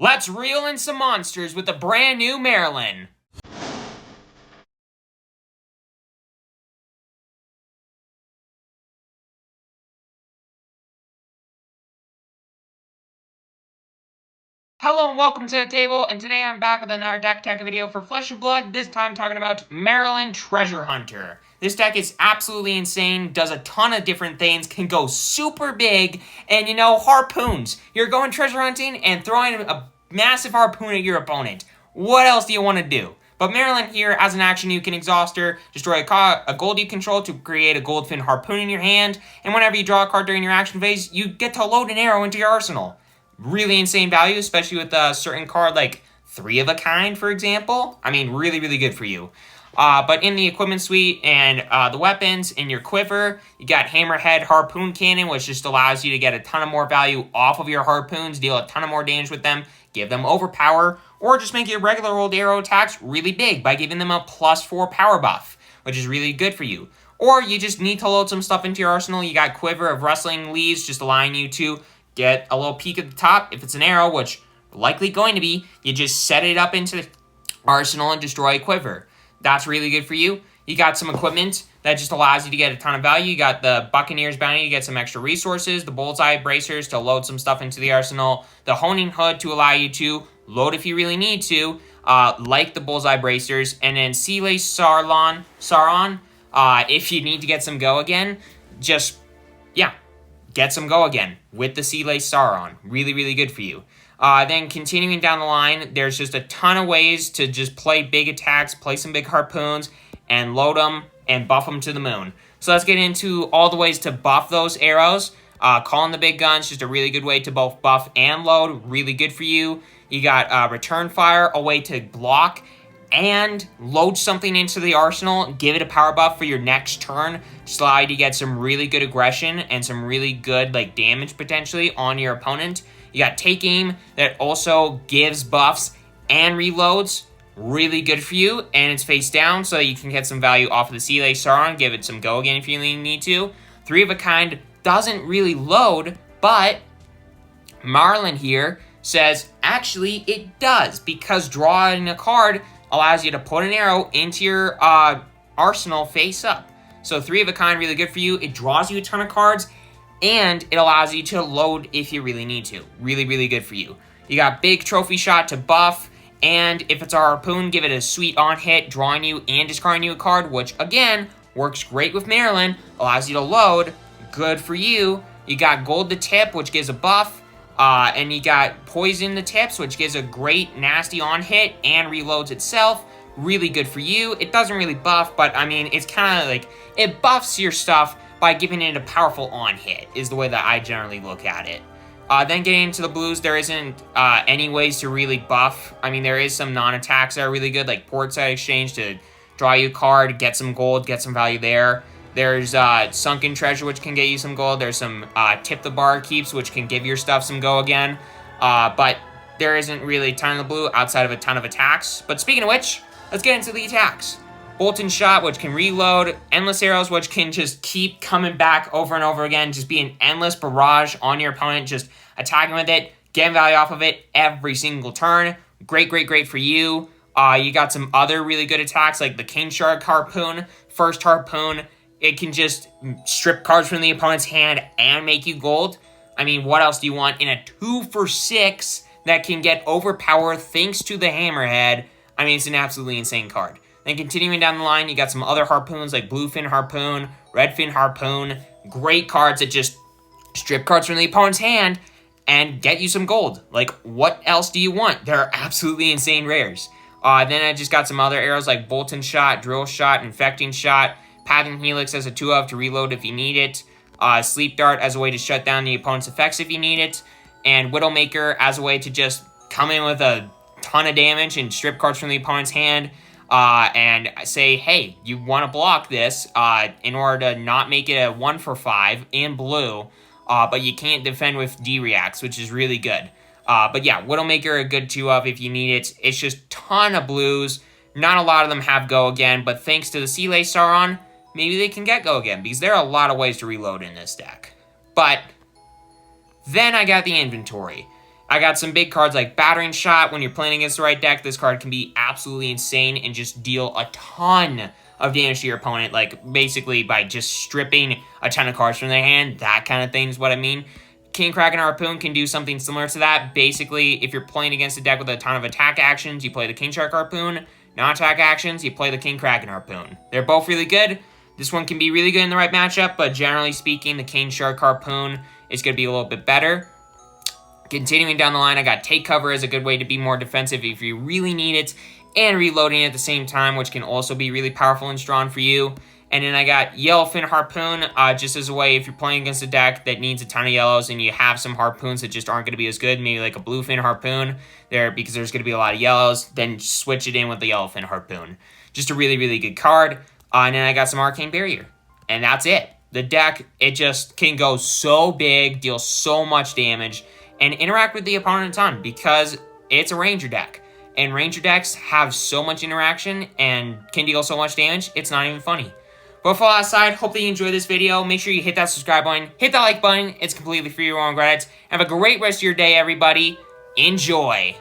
Let's reel in some monsters with the brand new Marlynn. Hello and welcome to the table, and today I'm back with another deck tech video for Flesh and Blood, this time talking about Marlynn Treasure Hunter. This deck is absolutely insane, does a ton of different things, can go super big, and harpoons. You're going treasure hunting and throwing a massive harpoon at your opponent. What else do you want to do? But Marlynn here, as an action, you can exhaust her, destroy a gold you control to create a goldfin harpoon in your hand, and whenever you draw a card during your action phase, you get to load an arrow into your arsenal. Really insane value, especially with a certain card like 3 of a Kind, for example. I mean, really, really good for you. But in the equipment suite and the weapons in your quiver, you got Hammerhead Harpoon Cannon, which just allows you to get a ton of more value off of your harpoons, deal a ton of more damage with them, give them overpower, or just make your regular old arrow attacks really big by giving them a +4 power buff, which is really good for you. Or you just need to load some stuff into your arsenal. You got Quiver of Rustling Leaves, just allowing you to get a little peek at the top. If it's an arrow, which likely going to be, you just set it up into the arsenal and destroy a quiver. That's really good for you. You got some equipment that just allows you to get a ton of value. You got the Buccaneer's Bounty to get some extra resources, the Bullseye Bracers to load some stuff into the arsenal, the Honing Hood to allow you to load if you really need to, like the Bullseye Bracers, and then Sea Lace Sauron, if you need to get some go again, get some go again with the Sea Lace Sauron. Really, really good for you. Then continuing down the line, there's just a ton of ways to just play big attacks, play some big harpoons, and load them and buff them to the moon. So let's get into all the ways to buff those arrows. Calling the big guns, just a really good way to both buff and load. Really good for you. You got Return Fire, a way to block and load something into the arsenal, give it a power buff for your next turn, just allow you to get some really good aggression and some really good damage potentially on your opponent. You got Take Aim that also gives buffs and reloads, really good for you, and it's face down so that you can get some value off of the Sea Lace Sauron, give it some go again if you really need to. 3 of a Kind doesn't really load, but Marlynn here says actually it does, because drawing a card allows you to put an arrow into your arsenal face up. So 3 of a Kind, really good for you. It draws you a ton of cards, and it allows you to load if you really need to. Really, really good for you. You got Big Trophy Shot to buff, and if it's a harpoon, give it a sweet on hit, drawing you and discarding you a card, which again, works great with Marlynn, allows you to load, good for you. You got Gold the Tip, which gives a buff, and you got Poison the Tips, which gives a great nasty on hit and reloads itself. Really good for you. It doesn't really buff, but I mean, it's kind of it buffs your stuff by giving it a powerful on hit, is the way that I generally look at it. Then getting into the blues, there isn't any ways to really buff. I mean, there is some non-attacks that are really good, like Portside Exchange to draw you a card, get some gold, get some value there. There's Sunken Treasure, which can get you some gold. There's some Tip the Bar Keeps, which can give your stuff some go again. But there isn't really a ton of the blue outside of a ton of attacks. But speaking of which, let's get into the attacks. Bolt and Shot, which can reload. Endless Arrows, which can just keep coming back over and over again. Just be an endless barrage on your opponent. Just attacking with it, getting value off of it every single turn. Great, great, great for you. You got some other really good attacks, like the King Shark Harpoon. First Harpoon, it can just strip cards from the opponent's hand and make you gold. I mean, what else do you want in a 2-for-6 that can get overpower thanks to the Hammerhead? I mean, it's an absolutely insane card. Then continuing down the line, you got some other harpoons like Bluefin Harpoon, Redfin Harpoon. Great cards that just strip cards from the opponent's hand and get you some gold. What else do you want? They're absolutely insane rares. Then I just got some other arrows like Bolt and Shot, Drill Shot, Infecting Shot, Pattern Helix as a 2-of to reload if you need it, Sleep Dart as a way to shut down the opponent's effects if you need it, and Widowmaker as a way to just come in with a ton of damage and strip cards from the opponent's hand, and say, hey, you want to block this in order to not make it a 1-for-5 in blue, but you can't defend with D-Reacts, which is really good. But yeah, Widowmaker a good 2-of if you need it. It's just ton of blues. Not a lot of them have go again, but thanks to the Sea Lace Sauron, maybe they can get go again, because there are a lot of ways to reload in this deck. But then I got the inventory. I got some big cards like Battering Shot. When you're playing against the right deck, this card can be absolutely insane and just deal a ton of damage to your opponent, like basically by just stripping a ton of cards from their hand. That kind of thing is what I mean. King Kraken Harpoon can do something similar to that. Basically, if you're playing against a deck with a ton of attack actions, you play the King Shark Harpoon. Non-attack actions, you play the King Kraken Harpoon. They're both really good. This one can be really good in the right matchup, but generally speaking, the King Shark Harpoon is going to be a little bit better. Continuing down the line, I got Take Cover as a good way to be more defensive if you really need it, and Reloading at the same time, which can also be really powerful and strong for you. And then I got Yellowfin Harpoon, just as a way if you're playing against a deck that needs a ton of yellows and you have some harpoons that just aren't going to be as good, maybe like a Bluefin Harpoon there because there's going to be a lot of yellows, then switch it in with the Yellowfin Harpoon. Just a really, really good card. And then I got some Arcane Barrier. And that's it. The deck, it just can go so big, deal so much damage, and interact with the opponent a ton because it's a Ranger deck. And Ranger decks have so much interaction and can deal so much damage, it's not even funny. But for all that aside, hope that you enjoyed this video. Make sure you hit that subscribe button, hit that like button. It's completely free, your own credits. Have a great rest of your day, everybody. Enjoy.